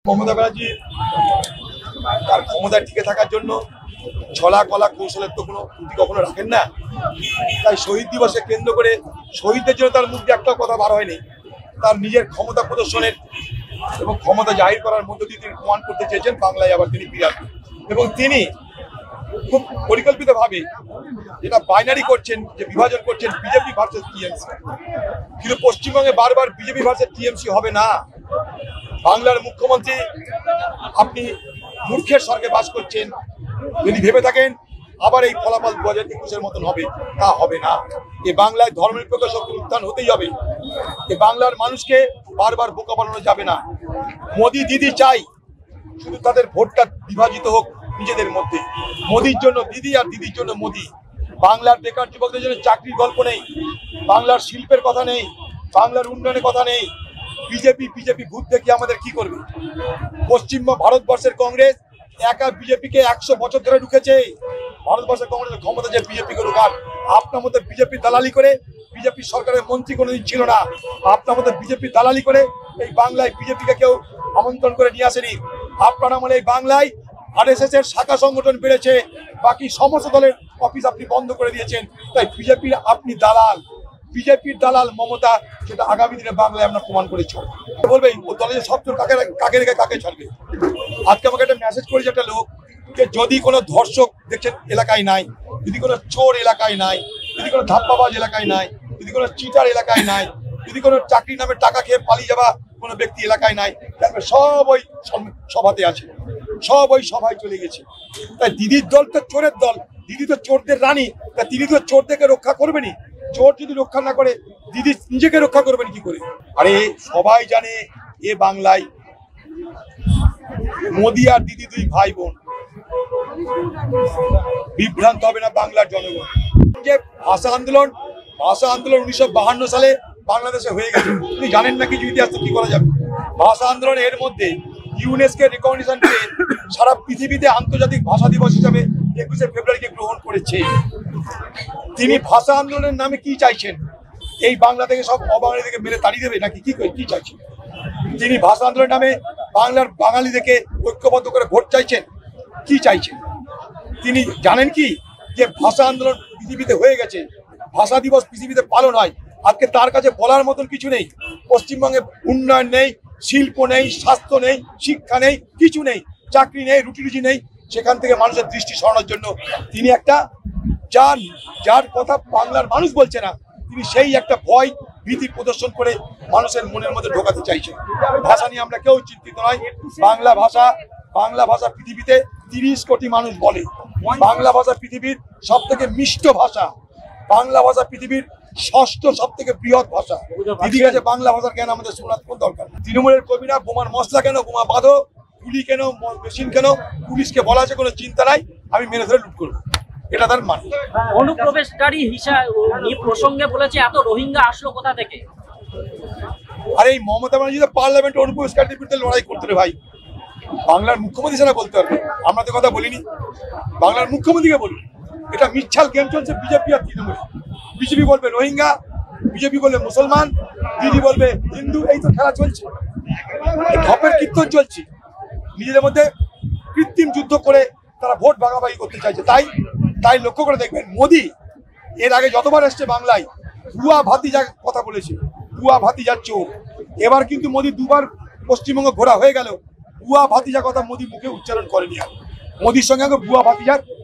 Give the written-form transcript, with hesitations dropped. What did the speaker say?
মমতা ব্যানার্জি তার ক্ষমতায় টিকে থাকার জন্য ছলা কলা কৌশলের তো কোনো ত্রুটি কখনো রাখেন না। তাই শহীদ দিবসে কেন্দ্র করে শহীদদের জন্য তার মুখ দিয়ে একটা কথা বার হয়নি। তার নিজের ক্ষমতা প্রদর্শনের এবং ক্ষমতা জাহির করার মধ্য দিয়ে তিনি প্রমাণ করতে চেয়েছেন বাংলায় আবার তিনি ফিরে আসবেন। এবং তিনি খুব পরিকল্পিতভাবে যেটা বাইনারি করছেন, যে বিভাজন করছেন বিজেপি ভার্সেস টিএমসি, কিন্তু পশ্চিমবঙ্গে বারবার বিজেপি ভার্সেস টিএমসি হবে না। বাংলার মুখ্যমন্ত্রী আপনি মূর্খের স্বর্গে বাস করছেন। যদি ভেবে থাকেন আবার এই ফলাফল 2021-এর মতন হবে, তা হবে না। এ বাংলায় ধর্মনিরপেক্ষ শক্তির উত্থান হতেই হবে। এ বাংলার মানুষকে বারবার বোকা বানানো যাবে না। মোদি দিদি চাই, শুধু তাদের ভোটটা বিভাজিত হোক নিজেদের মধ্যে। মোদির জন্য দিদি আর দিদির জন্য মোদি। বাংলার বেকার যুবকদের জন্য চাকরির গল্প নেই, বাংলার শিল্পের কথা নেই, বাংলার উন্নয়নের কথা নেই। বিজেপি ভূত দেখি আমাদের কি করবে? পশ্চিমবঙ্গ ভারতবর্ষের কংগ্রেস একা বিজেপিকে 100 বছর ধরে ঢুকেছে। ভারতবর্ষের কংগ্রেসের ক্ষমতা যে বিজেপিকে ঢুকার, আপনার মধ্যে বিজেপি দালালি করে বিজেপি সরকারের মন্ত্রী কোনোদিন ছিল না। আপনার মধ্যে বিজেপি দালালি করে এই বাংলায় বিজেপিকে কেউ আমন্ত্রণ করে নিয়ে আসেনি। আপনার আমলে এই বাংলায় আরএসএস এর শাখা সংগঠন বেড়েছে, বাকি সমস্ত দলের অফিস আপনি বন্ধ করে দিয়েছেন। তাই বিজেপির আপনি দালাল, বিজেপির দালাল মমতা, সেটা আগামী দিনে বাংলায় আমরা প্রমাণ করেছি। বলবে ও দলে সব চোর কাকে রেখে কাকে ছাড়বে। আজকে আমাকে একটা মেসেজ করেছে একটা লোক, যে যদি কোনো ধর্ষক দেখছেন এলাকায় নাই, যদি কোনো চোর এলাকায় নাই, যদি কোনো ধাপ্পাবাজ এলাকায় নাই, যদি কোনো চিটার এলাকায় নাই, যদি কোনো চাকরি নামে টাকা খেয়ে পালিয়ে যাওয়া কোনো ব্যক্তি এলাকায় নাই, তাহলে সব ওই সভাতে আছে, সব ওই সভায় চলে গেছে। তাই দিদির দল তো চোরের দল, দিদি তো চোরদের রানী, তা দিদি তো চোরদেরকে রক্ষা করবেনি। চোর যদি রক্ষা না করে দিদি নিজেকে রক্ষা করবেন কি করে? আরে সবাই জানে এ বাংলায় মোদি আর দিদি দুই ভাই বোন। বিভ্রান্ত হবে না বাংলার জনগণ। যে ভাষা আন্দোলন 1952 সালে বাংলাদেশে হয়ে গেছে, আপনি জানেন না কিছু ইতিহাস? কি করা যাবে? ভাষা আন্দোলন এর মধ্যে ইউনেস্কো রিকগনিশন পেয়ে সারা পৃথিবীতে আন্তর্জাতিক ভাষা দিবস হিসাবে 21শে ফেব্রুয়ারিকে গ্রহণ করেছে। তিনি ভাষা আন্দোলনের নামে কি চাইছেন? এই বাংলা থেকে সব অবাঙালিদেরকে মেরে তাড়িয়ে দেবে নাকি কি চাইছেন? তিনি ভাষা আন্দোলনের নামে বাংলার বাঙালিদেরকে ঐক্যবদ্ধ করে ভোট চাইছেন? কি চাইছেন? তিনি জানেন কি যে ভাষা আন্দোলন পৃথিবীতে হয়ে গেছে, ভাষা দিবস পৃথিবীতে পালন হয়। আজকে তার কাছে বলার মতন কিছু নেই। পশ্চিমবঙ্গে উন্নয়ন নেই, শিল্প নেই, স্বাস্থ্য নেই, শিক্ষা নেই, কিছু নেই, চাকরি নেই, রুটি নেই। সেখান থেকে মানুষের দৃষ্টি সরানোর জন্য তিনি একটা যার কথা বাংলার মানুষ বলছে না, তিনি সেই একটা ভয় ভীতি প্রদর্শন করে মানুষের মনের মধ্যে ঢোকাতে চাইছেন। ভাষা নিয়ে আমরা কেউ চিন্তিত নয়। বাংলা ভাষা পৃথিবীতে 30 কোটি মানুষ বলে। বাংলা ভাষা পৃথিবীর সব থেকে মিষ্ট ভাষা। বাংলা ভাষা পৃথিবীর 6ষ্ঠ সব থেকে বৃহৎ ভাষা। দিদি কাছে বাংলা ভাষার জ্ঞান আমাদের শোনার কোন দরকার? তৃণমূলের কবিরা বোমার মশলা কেন, বোমা বাঁধো, গুলি কেন, মেশিন কেন, পুলিশকে বলা আছে কোনো চিন্তা নাই, আমি মেরে ধরে লুট করবো, এটা তার মান। অনুপ্রবেশকারী হিসাবে প্রসঙ্গে বলেছে এত রোহিঙ্গা আসলো কোথা থেকে? আরে এই মমতা ব্যানার্জি তো পার্লামেন্টে অনুপ্রবেশকারীদের বিরুদ্ধে লড়াই করতে রে ভাই। বাংলার মুখ্যমন্ত্রী ছাড়া বলতে পারবে? আমরা তো কথা বলিনি, বাংলার মুখ্যমন্ত্রীকে বলি। এটা মিথ্যাল গেম চলছে বিজেপি আর তৃণমূল। বিজেপি বলবে রোহিঙ্গা, বিজেপি বলবে মুসলমান, দিদি বলবে হিন্দু। এই তো খেলা চলছে, ধপের কীর্তন চলছে। নিজেদের মধ্যে কৃত্রিম যুদ্ধ করে তারা ভোট ভাগাভাগি করতে চাইছে। তাই লক্ষ্য করে দেখবেন, মোদি এর আগে যতবার এসছে বাংলায় ভুয়া ভাতিজার কথা বলেছে, ভুয়া ভাতিজার চোর। এবার কিন্তু মোদি দুবার পশ্চিমবঙ্গ ঘোরা হয়ে গেল, ভুয়া ভাতিজা কথা মোদি মুখে উচ্চারণ করেনি। আর মোদির সঙ্গে ভুয়া ভাতিজার